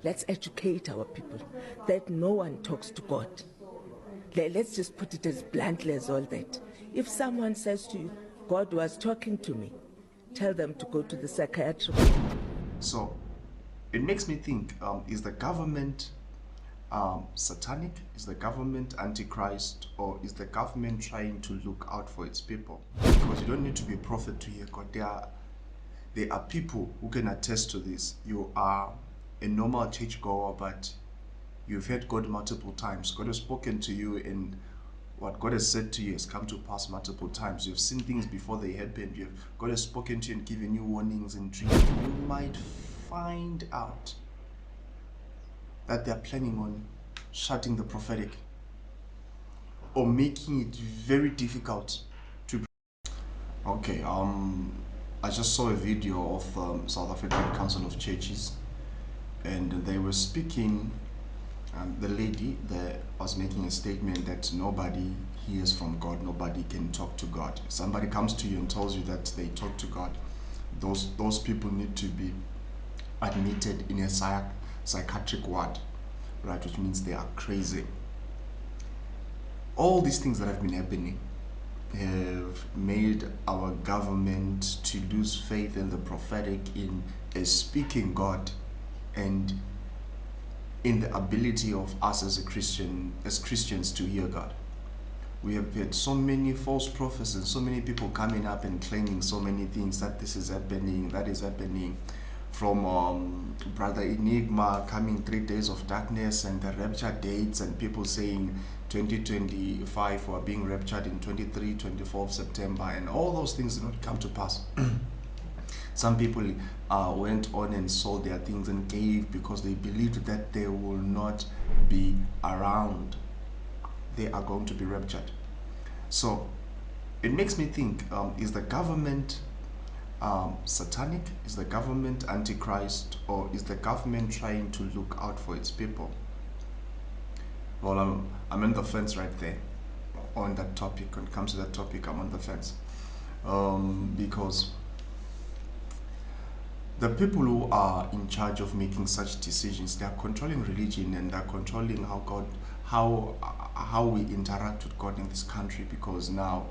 let's educate our people that no one talks to God. Let's just put it as bluntly as all that. If someone says to you, God was talking to me, tell them to go to the psychiatrist. So it makes me think, is the government satanic? Is the government antichrist? Or is the government trying to look out for its people? Because you don't need to be a prophet to hear God. There are people who can attest to this. You are a normal churchgoer, but you've heard God multiple times. God has spoken to you, and what God has said to you has come to pass multiple times. You've seen things before they happened. God has spoken to you and given you warnings and dreams. You might find out that they're planning on shutting the prophetic or making it very difficult to. Okay, I just saw a video of South African Council of Churches, and they were speaking. The lady there was making a statement that nobody hears from God, nobody can talk to God. If somebody comes to you and tells you that they talk to God, those people need to be admitted in a psychiatric ward, right? Which means they are crazy. All these things that have been happening have made our government to lose faith in the prophetic, in a speaking God, and in the ability of us as Christians to hear God. We have had so many false prophets and so many people coming up and claiming so many things, that this is happening, that is happening. From Brother Enigma coming 3 days of darkness and the rapture dates, and people saying 2025 were being raptured in 23, 24 of September, and all those things did not come to pass. Some people went on and sold their things and gave because they believed that they will not be around. They are going to be raptured. So it makes me think, is the government satanic? Is the government antichrist? Or is the government trying to look out for its people? Well, I'm on the fence right there on that topic. When it comes to that topic, I'm on the fence. Because the people who are in charge of making such decisions, they are controlling religion, and they're controlling how we interact with God in this country, because now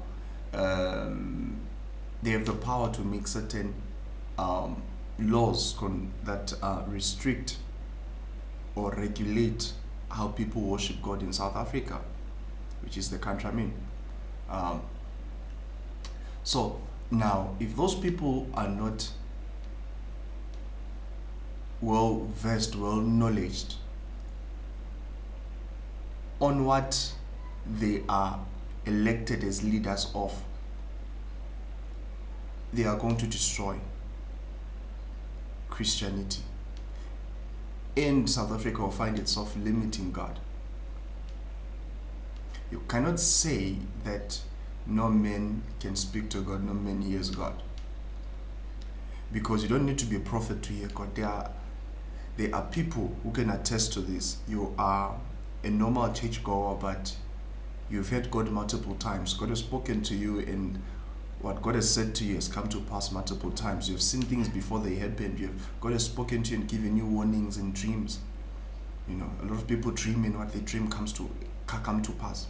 they have the power to make certain laws that restrict or regulate how people worship God in South Africa, which is the country I'm in. So now, if those people are not well versed, well knowledged on what they are elected as leaders of, they are going to destroy Christianity, and South Africa will find itself limiting God. You cannot say that no man can speak to God, no man hears God, because you don't need to be a prophet to hear God. There are people who can attest to this. You are a normal churchgoer, but you've heard God multiple times. God has spoken to you, and what God has said to you has come to pass multiple times. You've seen things before they happened. God has spoken to you and given you warnings and dreams. You know, a lot of people dream, and what they dream come to pass.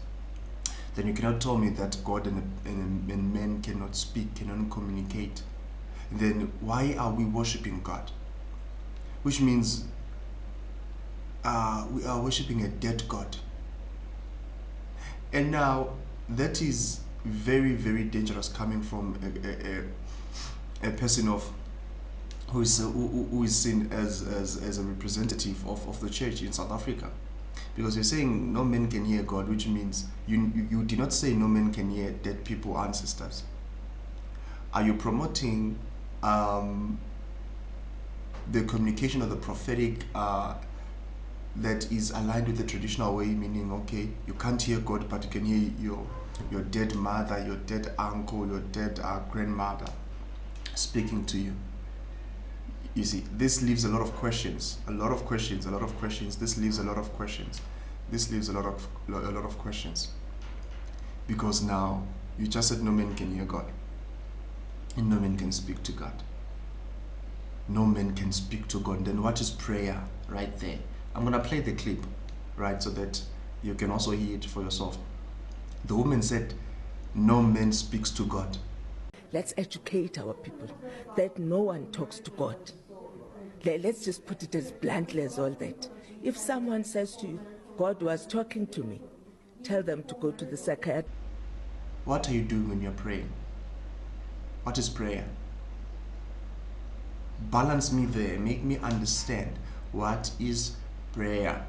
Then you cannot tell me that God and men cannot speak, cannot communicate. Then why are we worshiping God? Which means we are worshiping a dead God. And now that is very, very dangerous, coming from a person who is seen as a representative of the church in South Africa. Because you're saying no man can hear God, which means you did not say no man can hear dead people, ancestors. Are you promoting the communication of the prophetic that is aligned with the traditional way, meaning, okay, you can't hear God, but you can hear your dead mother, your dead uncle, your dead grandmother speaking to you? You see, this leaves a lot of questions, a lot of questions. This leaves a lot of questions. This leaves a lot of questions. Because now, you just said no man can hear God, and no man can speak to God. no man can speak to God, then what is prayer right there? I'm going to play the clip, right, so that you can also hear it for yourself. The woman said, no man speaks to God. Let's educate our people that no one talks to God. Let's just put it as bluntly as all that. If someone says to you, God was talking to me, tell them to go to the psychiatrist. What are you doing when you're praying? What is prayer? Balance me there. Make me understand what is prayer.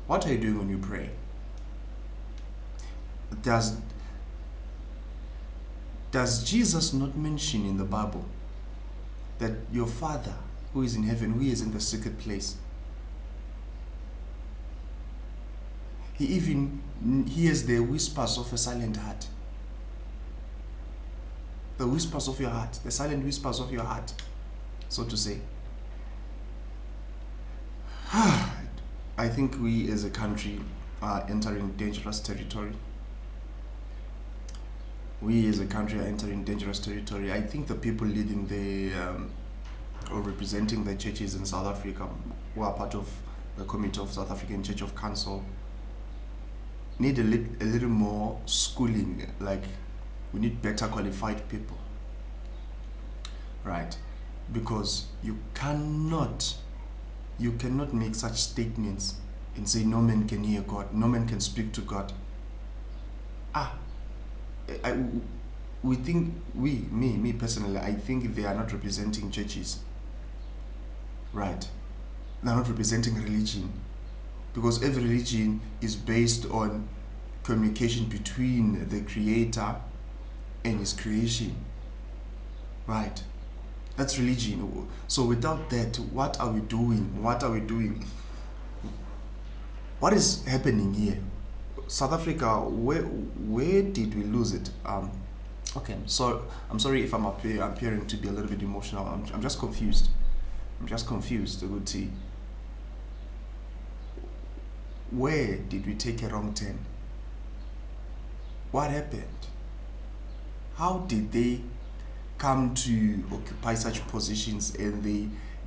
What are you doing when you pray? Does Jesus not mention in the Bible that your Father who is in heaven, who is in the secret place, He even hears the whispers of a silent heart? The whispers of your heart, the silent whispers of your heart, so to say. I think we as a country are entering dangerous territory. We as a country are entering dangerous territory. I think the people leading the or representing the churches in South Africa, who are part of the Committee of South African Church of Council, need a little more schooling. Like, we need better qualified people, right? Because you cannot make such statements and say no man can hear God, no man can speak to God. Me personally, I think they are not representing churches, right? They're not representing religion, because every religion is based on communication between the Creator and His creation, right? That's religion. So without that, what are we doing? What are we doing? What is happening here? South Africa, where did we lose it? Okay, so I'm sorry if I'm appearing to be a little bit emotional. I'm just confused. I'm just confused, Uguti. Where did we take a wrong turn? What happened? How did they come to occupy such positions, and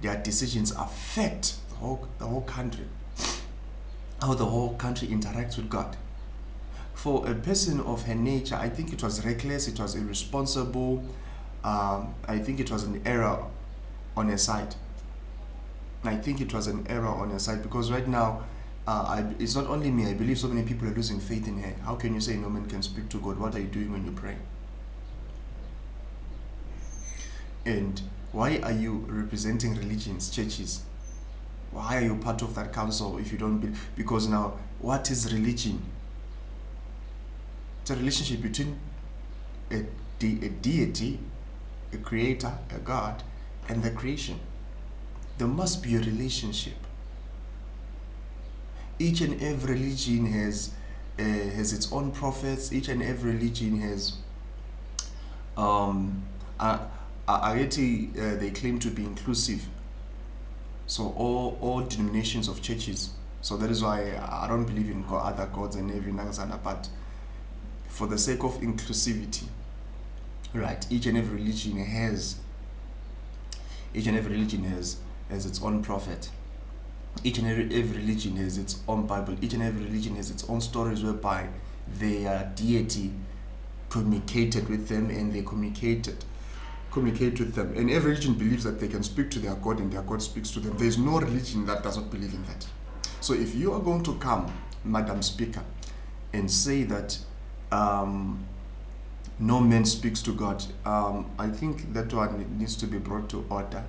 their decisions affect the whole country? How the whole country interacts with God? For a person of her nature, I think it was reckless, it was irresponsible. I think it was an error on her side. I think it was an error on her side, because right now, it's not only me, I believe so many people are losing faith in her. How can you say no man can speak to God? What are you doing when you pray? And why are you representing religions, churches? Why are you part of that council if you don't believe? Because now, what is religion? It's a relationship between a deity, a creator, a God, and the creation. There must be a relationship. Each and every religion has its own prophets. Each and every religion has they claim to be inclusive. So all denominations of churches. So that is why I don't believe in other gods and every nangzana, but for the sake of inclusivity, right? Each and every religion has its own prophet. Each and every religion has its own Bible. Each and every religion has its own stories whereby their deity communicated with them, and they communicate with them. And every religion believes that they can speak to their God and their God speaks to them. There is no religion that does not believe in that. So if you are going to come, Madam Speaker, and say that no man speaks to God, I think that one needs to be brought to order.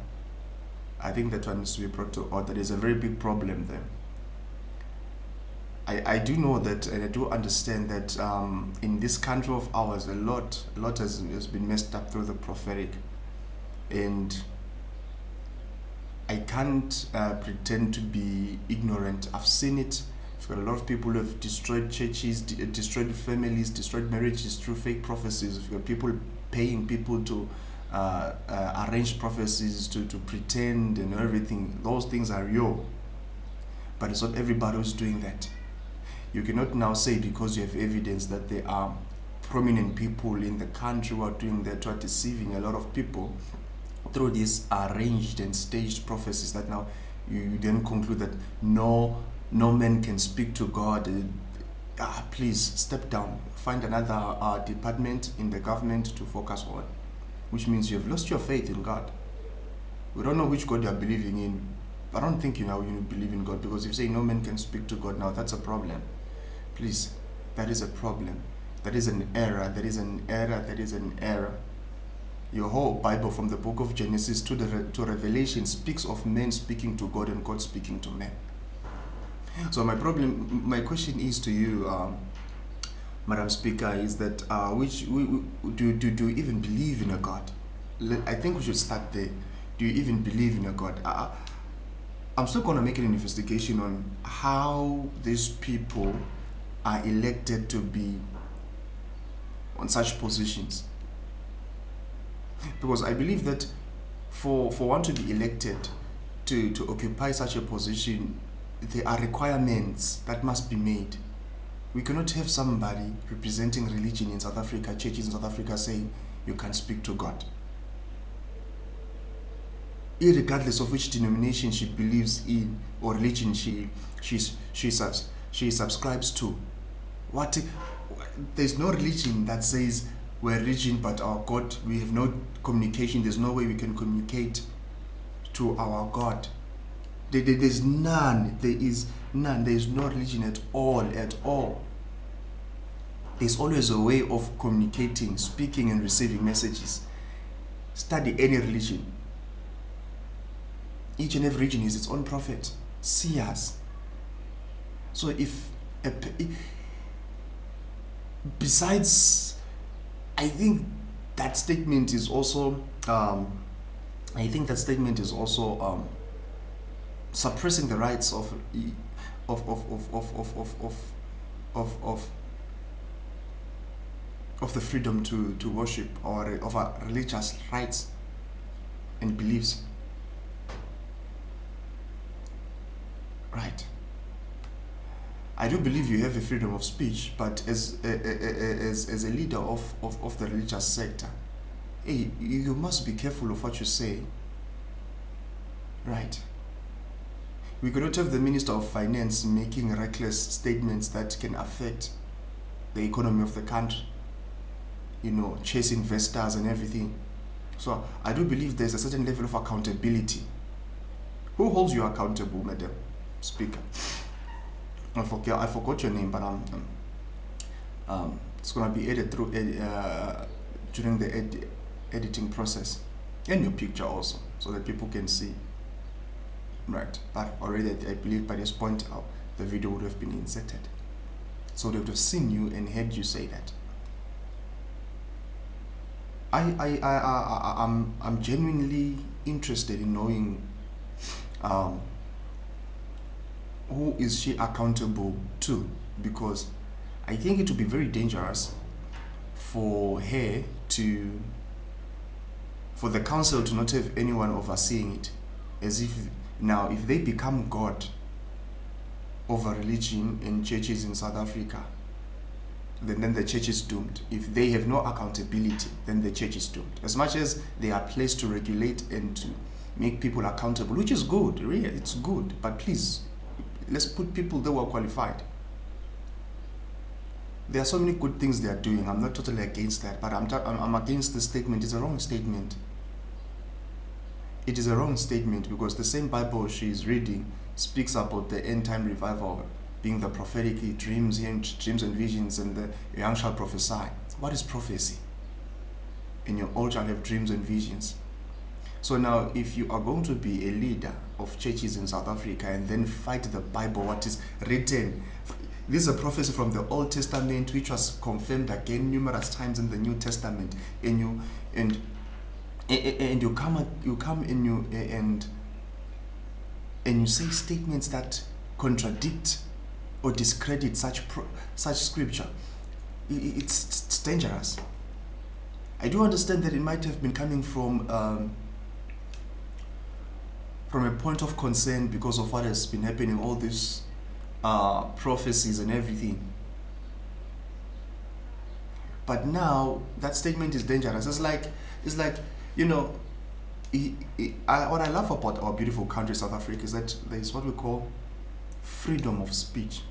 There's a very big problem there. I do know that, and I do understand that in this country of ours, a lot has been messed up through the prophetic, and I can't pretend to be ignorant. I've seen it. I've got a lot of people who have destroyed churches, destroyed families, destroyed marriages through fake prophecies. We've got people paying people to arrange prophecies, to pretend and everything. Those things are real, but it's not everybody who's doing that. You cannot now say, because you have evidence that there are prominent people in the country who are doing that, who are deceiving a lot of people, through these arranged and staged prophecies that now you then conclude that no man can speak to God. Please step down, find another department in the government to focus on, which means you have lost your faith in God. We don't know which God you are believing in. I don't think you believe in God, because if you say no man can speak to God, now that's a problem. Please, that is a problem. That is an error. That is an error. That is an error. Your whole Bible, from the book of Genesis to Revelation, speaks of men speaking to God and God speaking to men. So my question is to you, Madam Speaker, is that do you even believe in a God? I think we should start there. Do you even believe in a God? I'm still going to make an investigation on how these people are elected to be on such positions. Because I believe that for one to be elected to occupy such a position, there are requirements that must be made. We cannot have somebody representing religion in South Africa, churches in South Africa, saying you can't speak to God, irregardless of which denomination she believes in or religion she subscribes to. There's no religion that says we're religion, but our God, we have no communication. There's no way we can communicate to our God. There's none. There is none. There is no religion at all. There's always a way of communicating, speaking, and receiving messages. Study any religion. Each and every religion is its own prophet, seers. So besides, I think that statement is also suppressing the rights of the freedom to worship, or of our religious rights and beliefs. Right. I do believe you have a freedom of speech, but as a leader of the religious sector, hey, you must be careful of what you say. Right. We cannot have the Minister of Finance making reckless statements that can affect the economy of the country, chase investors and everything. So I do believe there's a certain level of accountability. Who holds you accountable, Madam Speaker? I forgot your name, but it's gonna be edited through during the editing process, and your picture also, so that people can see. Right, but already I believe by this point the video would have been inserted, so they would have seen you and heard you say that. I'm genuinely interested in knowing who is she accountable to, because I think it would be very dangerous for the council to not have anyone overseeing it, as if now if they become God over religion and churches in South Africa, then the church is doomed. If they have no accountability, then the church is doomed. As much as they are placed to regulate and to make people accountable, which is good, really, it's good, but please, let's put people that were qualified. There are so many good things they are doing. I'm not totally against that, but I'm against the statement. It's a wrong statement. It is a wrong statement, because the same Bible she is reading speaks about the end time revival being the prophetic dreams and visions, and the young shall prophesy. What is prophecy? And your old shall have dreams and visions. So now, if you are going to be a leader of churches in South Africa and then fight the Bible, what is written, this is a prophecy from the Old Testament which was confirmed again numerous times in the New Testament, and you come and you say statements that contradict or discredit such scripture. It's dangerous. I do understand that it might have been coming from a point of concern because of what has been happening, all these prophecies and everything. But now that statement is dangerous. It's like what I love about our beautiful country, South Africa, is that there is what we call freedom of speech.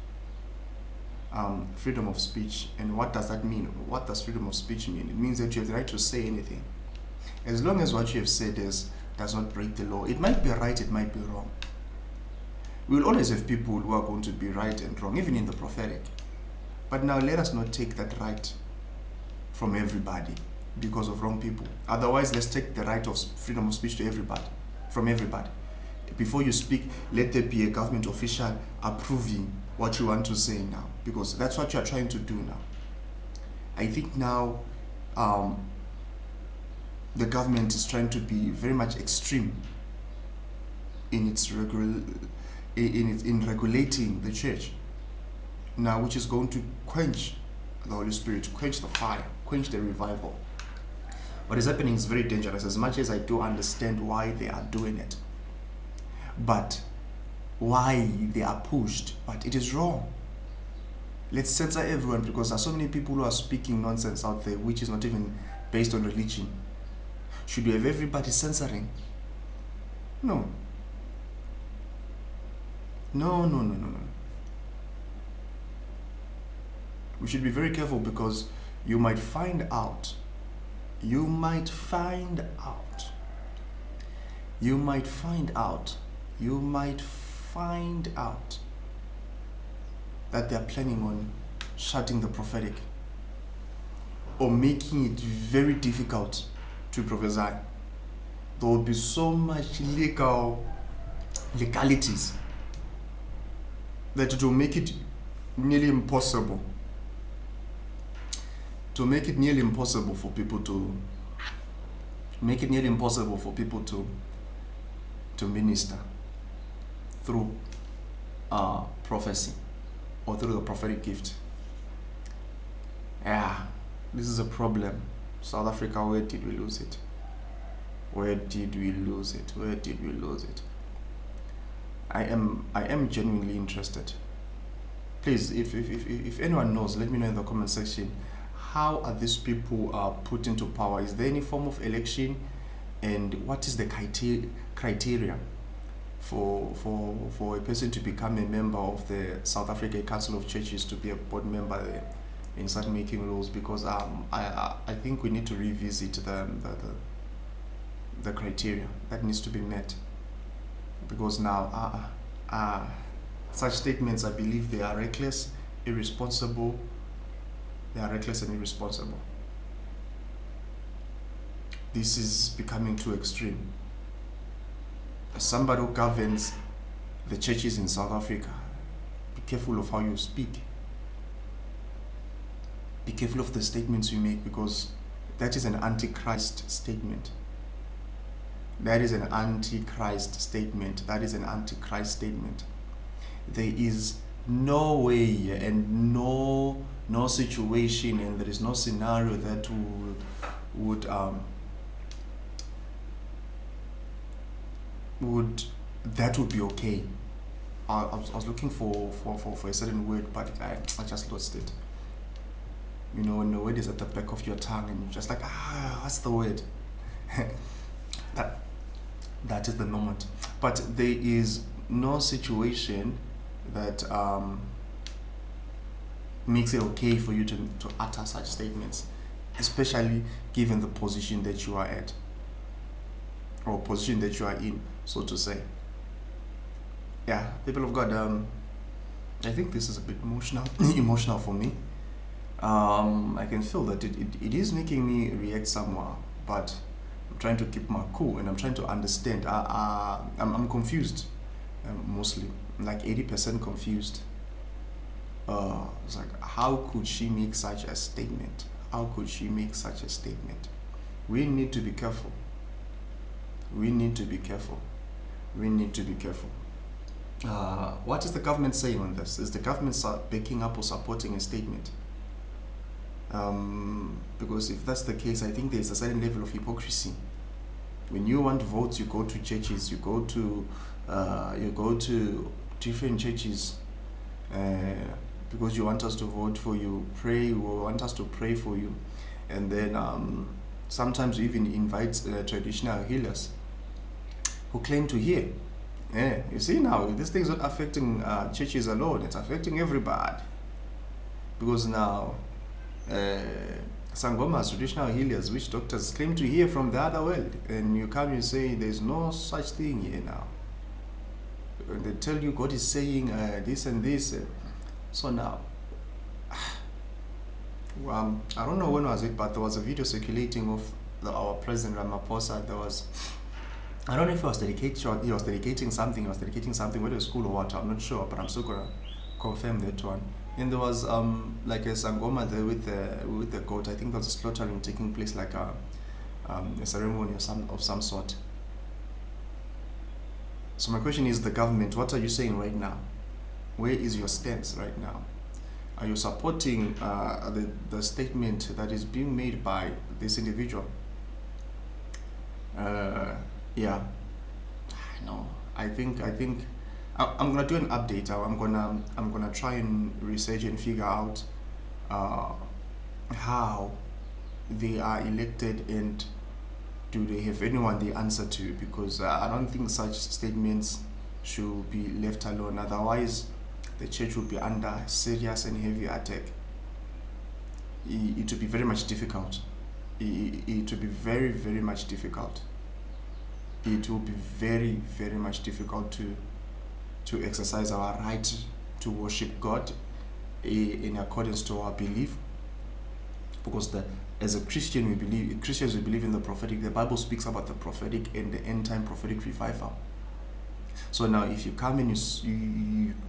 Freedom of speech. And what does that mean? What does freedom of speech mean? It means that you have the right to say anything, as long as what you have said does not break the law. It might be right, it might be wrong. We will always have people who are going to be right and wrong, even in the prophetic. But now let us not take that right from everybody because of wrong people. Otherwise, let's take the right of freedom of speech to everybody, from everybody. Before you speak, let there be a government official approving what you want to say now, because that's what you are trying to do now. I think now the government is trying to be very much extreme in its in regulating the church now, which is going to quench the Holy Spirit, quench the fire, quench the revival. What is happening is very dangerous, as much as I do understand why they are doing it, but why they are pushed, but it is wrong. Let's censor everyone, because there are so many people who are speaking nonsense out there which is not even based on religion. Should we have everybody censoring? No. No. We should be very careful, because you might find out that they are planning on shutting the prophetic, or making it very difficult to prophesy. There will be so much legalities that it will make it nearly impossible for people to minister through prophecy or through the prophetic gift. Yeah, this is a problem. South Africa, where did we lose it? I am genuinely interested. Please, if anyone knows, let me know in the comment section. How are these people put into power? Is there any form of election? And what is the criteria for a person to become a member of the South Africa Council of Churches, to be a board member there and start making rules? Because I think we need to revisit the criteria that needs to be met, because now such statements, I believe they are reckless, irresponsible. They are reckless and irresponsible. This is becoming too extreme. As somebody who governs the churches in South Africa, be careful of how you speak. Be careful of the statements you make, because that is an antichrist statement. There is no way and no situation, and there is no scenario that would be okay. I was looking for a certain word, but I just lost it. You know, when the word is at the back of your tongue and you're just like, what's the word? that is the moment. But there is no situation that makes it okay for you to utter such statements, especially given the position that you are at, or position that you are in, so to say. Yeah, people of God, I think this is a bit emotional for me. I can feel that it is making me react somehow, but I'm trying to keep my cool, and I'm trying to understand. I'm confused, mostly, like 80% confused. It's like, how could she make such a statement? We need to be careful. What is the government saying on this? Is the government backing up or supporting a statement? Because if that's the case, I think there's a certain level of hypocrisy. When you want votes, you go to churches, you go to different churches, because you want us to vote for you, want us to pray for you, and then sometimes you even invite traditional healers who claim to hear. Yeah, you see now, this thing is not affecting churches alone, it's affecting everybody. Because now, Sangomas, traditional healers, witch doctors claim to hear from the other world, and you come and say there's no such thing here now. And they tell you God is saying this and this. So now, I don't know when was it, but there was a video circulating of our President Ramaphosa. There was, I don't know if he was dedicating something, whether it's school or what, I'm not sure, but I'm still gonna confirm that one. And there was like a Sangoma there with the goat. I think there was a slaughtering taking place, like a ceremony of some sort. So my question is, the government, what are you saying right now? Where is your stance right now? Are you supporting the statement that is being made by this individual? Yeah, no. I think I'm gonna do an update. I'm gonna try and research and figure out how they are elected and do they have anyone they answer to, because I don't think such statements should be left alone. Otherwise, the church will be under serious and heavy attack. It will be very much difficult. It will be very, very much difficult. It will be very, very much difficult to exercise our right to worship God in accordance to our belief, because as a Christian, Christians believe in the prophetic. The Bible speaks about the prophetic and the end time prophetic revival. So now, if you come and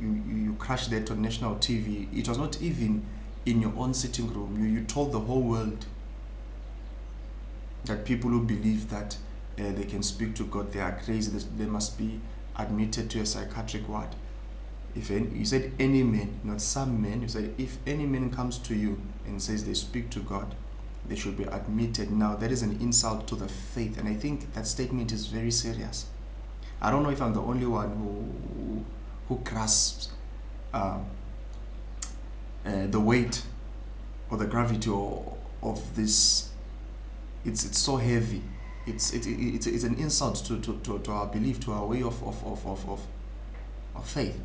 you crash that on national TV, it was not even in your own sitting room. You told the whole world that people who believe that they can speak to God, they are crazy. They must be admitted to a psychiatric ward. You said any man, not some men. You said if any man comes to you and says they speak to God, they should be admitted. Now, that is an insult to the faith, and I think that statement is very serious. I don't know if I'm the only one who grasps the weight or the gravity of this. It's so heavy. It's an insult to our belief, to our way of faith.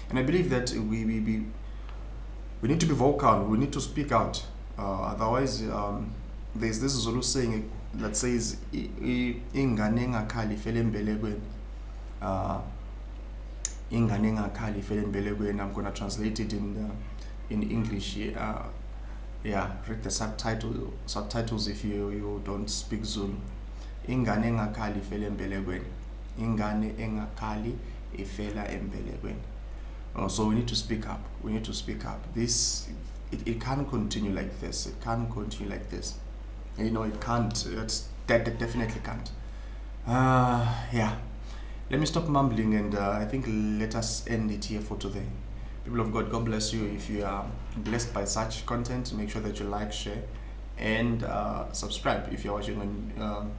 And I believe that we need to be vocal. We need to speak out. Otherwise, there's this Zulu saying that says, "Ingane engakhali ifele embelekweni." Ingane engakhali ifele embelekweni. I'm gonna translate it in English. Yeah, read the subtitles if you don't speak Zulu. Ingane engakhali ifele embelekweni. Ingane engakhali ifela embelekweni. So we need to speak up. We need to speak up. It can't continue like this. It can't continue like this. You know, it can't. That definitely can't. Yeah. Let me stop mumbling, and I think let us end it here for today. People of God, God bless you. If you are blessed by such content, make sure that you like, share, and subscribe. If you're watching on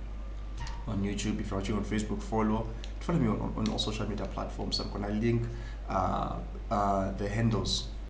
YouTube, if you're watching on Facebook, follow me on all social media platforms. I'm gonna link the handles